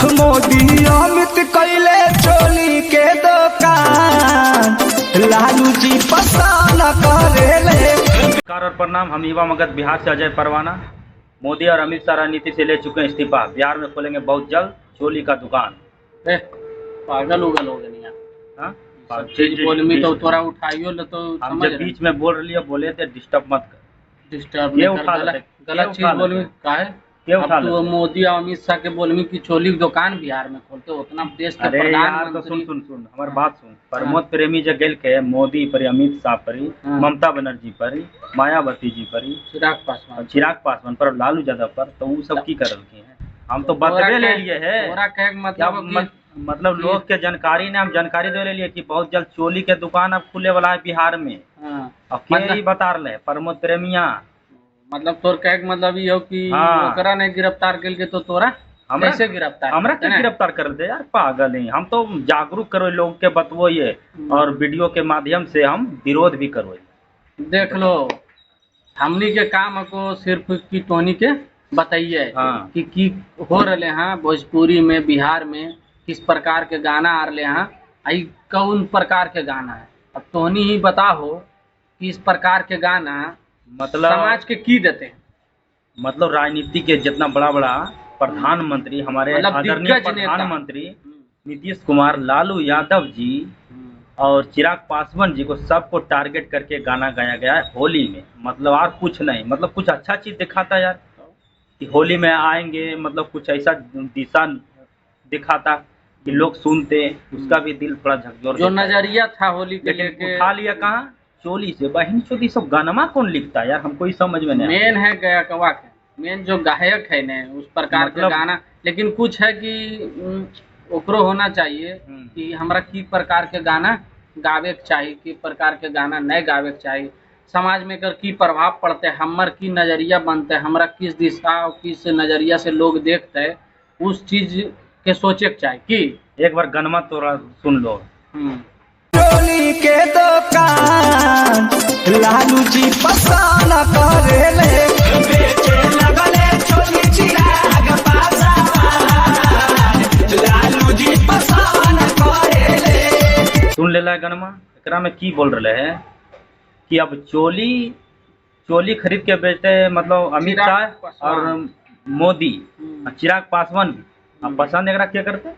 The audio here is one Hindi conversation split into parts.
मोदी अमित कैले चोली के दुकान, लालू जी पसंद करेले। नमस्कार और प्रणाम। हम युवा मगध बिहार से अजय परवाना। मोदी और अमित शाह राजनीति से ले चुके हैं इस्तीफा। बिहार में खोलेंगे बहुत जल्द चोली का दुकान। पागल उगल हो गए हाँ? बोलमी तो थोड़ा उठाइयो ल तो हम जब बीच में बोल रही बोले थे डिस्टर्ब मत कर। डिस्टर्ब नहीं कर, गलत चीज बोलमी काहे? अब तो मोदी और अमित शाह के बोलमी की चोली की दुकान बिहार में खोलते उतना देश के प्रधानमंत्री। तो सुन हमारी बात सुन। प्रमोद प्रेमी जो गेल के मोदी पर, अमित शाह पर, ममता बनर्जी पर, मायावती जी पर, चिराग पासवान पर, लालू यादव पर, तो वो सब की कर रहे हैं। हम तो बदले ले लिए है। मतलब लोग के जानकारी ने हम जानकारी दे लिए कि बहुत जल्द चोली के दुकान अब खुले वाला है बिहार में। अब क्या ही बता रहे प्रमोद प्रेमिया। मतलब तोर कहे मतलब ये हो कि ओकरा ने गिरफ्तार के तो तोरा कैसे गिरफ्तार? हमरा के गिरफ्तार कर दे यार, पागल है। हम तो जागरूक करो लोग के बतवो ये, और वीडियो के माध्यम से हम विरोध भी करो। देख लो हमनी के काम को सिर्फ की टोनी के बताइए कि हो रहे हैं भोजपुरी में, बिहार में किस प्रकार के गाना आ रहे हैं, आई कौन प्रकार के गाना है। अब टोनी ही बताओ कि इस प्रकार के गाना मतलब समाज के की देते हैं। मतलब राजनीति के जितना बड़ा बड़ा प्रधानमंत्री, हमारे आदरणीय प्रधानमंत्री नीतीश कुमार, लालू यादव जी और चिराग पासवान जी को सबको टारगेट करके गाना गाया गया है होली में। मतलब और कुछ नहीं, मतलब कुछ अच्छा चीज दिखाता यार कि होली में आएंगे, मतलब कुछ ऐसा दिशा दिखाता कि लोग सुनते, उसका भी दिल थोड़ा झकझोर। जो नजरिया था होली के लेकिन उठा लिया कहाँ? चोली से। बहन चोली सब गानमा कौन लिखता है यार, हमको ही समझ में नहीं। मेन है गया कवा के, मेन जो गायक है न उस प्रकार के गाना। लेकिन कुछ है कि ओकरो होना चाहिए कि हमरा की प्रकार के गाना गावे के चाहिए, की प्रकार के गाना नहीं गावे के चाहिए। समाज में कर की प्रभाव पड़ते, हमर की नजरिया बनते, हमरा किस दिशा और किस नजरिया से लोग देखते हैं, उस चीज के सोचे के चाहिए। कि एक बार गनमा तोरा सुन लो। चोली के दुकान, लालू जी पसंद करेले। बेचे लगले चोली चिराग पासवान, लालू जी पसंद करेले। सुन लेला गनमा। एकरा में की बोल रहे हैं कि अब चोली खरीद के बेचते, मतलब अमित शाह और मोदी, चिराग पासवान भी। अब पसंद एकरा क्या करते?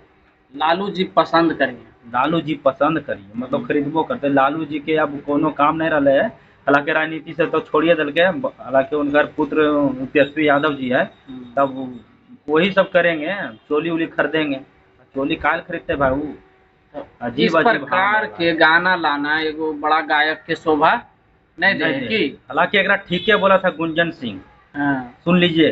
लालू जी पसंद करिए। लालू जी पसंद करिए मतलब खरीदबो करते। लालू जी के अब कोनो काम नहीं रहे है। हालांकि राजनीति से तो छोड़िए दल के, हालांकि उनका पुत्र तेजस्वी यादव जी है, तब वही सब करेंगे, चोली उली खरीदेंगे। चोली काल खरीदते भाई वो अजीब प्रकार के गाना लाना एगो बड़ा गायक के शोभा नहीं देगी। हालांकि एक ठीक है बोला था गुंजन सिंह, सुन लीजिए।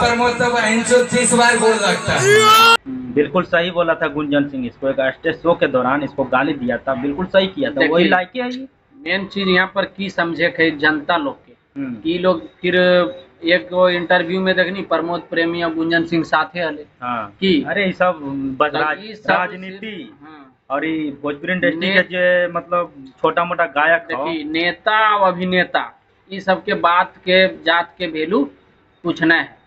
प्रमोद तो 130 बार बोल लगता है। बिल्कुल सही बोला था गुंजन सिंह। इसको एक स्टेज शो के दौरान इसको गाली दिया था, बिल्कुल सही किया था। वही लायक है ये। मेन चीज यहाँ पर की समझे के जनता लोग के कि लोग फिर एक इंटरव्यू में देखनी प्रमोद प्रेमी और गुंजन सिंह साथे हले कि अरे ये सब राजनीति और ये भोजपुरी इंडस्ट्री के जो मतलब छोटा मोटा गायक देखिए, नेता और अभिनेता ये सब के बात के जात के वैल्यू कुछ नहीं है।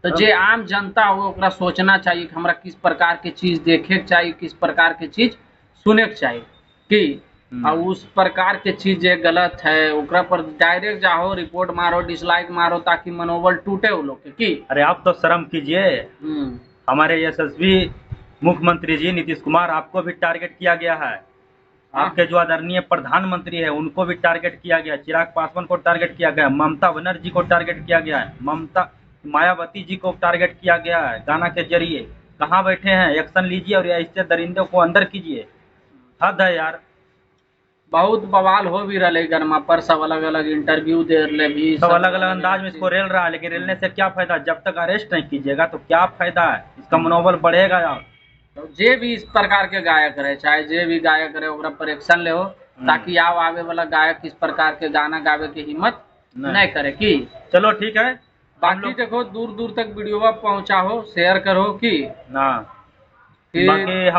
तो जे आम जनता हो ओकरा सोचना चाहिए कि हमरा किस प्रकार के चीज देखे के चाहिए, किस प्रकार के चीज सुने के चाहिए कि और उस प्रकार के चीज जे गलत है ओकरा पर डायरेक्ट जाओ, रिपोर्ट मारो, डिसलाइक मारो, ताकि मनोबल टूटे वो लोग के। कि अरे आप तो शर्म कीजिए। हमारे यशस्वी मुख्यमंत्री जी नीतीश कुमार, आपको भी टारगेट किया गया है। आपके जो आदरणीय प्रधानमंत्री है उनको भी टारगेट किया गया, चिराग पासवान को टारगेट किया गया, ममता बनर्जी को टारगेट किया गया है, मायावती जी को टारगेट किया गया है गाना के जरिए। कहाँ बैठे हैं? एक्शन लीजिए और ऐसे दरिंदों को अंदर कीजिए। हद है यार। बहुत बवाल हो भी रहे गरमा पर, सब अलग अलग इंटरव्यू दे रहे भी, सब अलग अलग अंदाज में इसको रेल रहा है। लेकिन रेलने से क्या फायदा? जब तक अरेस्ट नहीं कीजिएगा तो क्या फायदा है? इसका मनोबल बढ़ेगा यार। तो जे भी इस प्रकार के गायक रहे, चाहे जे भी गायक रहे, ओकरा पर एक्शन ले हो, ताकि आओ आवे वाला गायक इस प्रकार के गाना गावे की हिम्मत नहीं करे। कि चलो ठीक है। बाकी देखो दूर दूर तक वीडियो पहुंचा हो, शेयर करो कि बाकी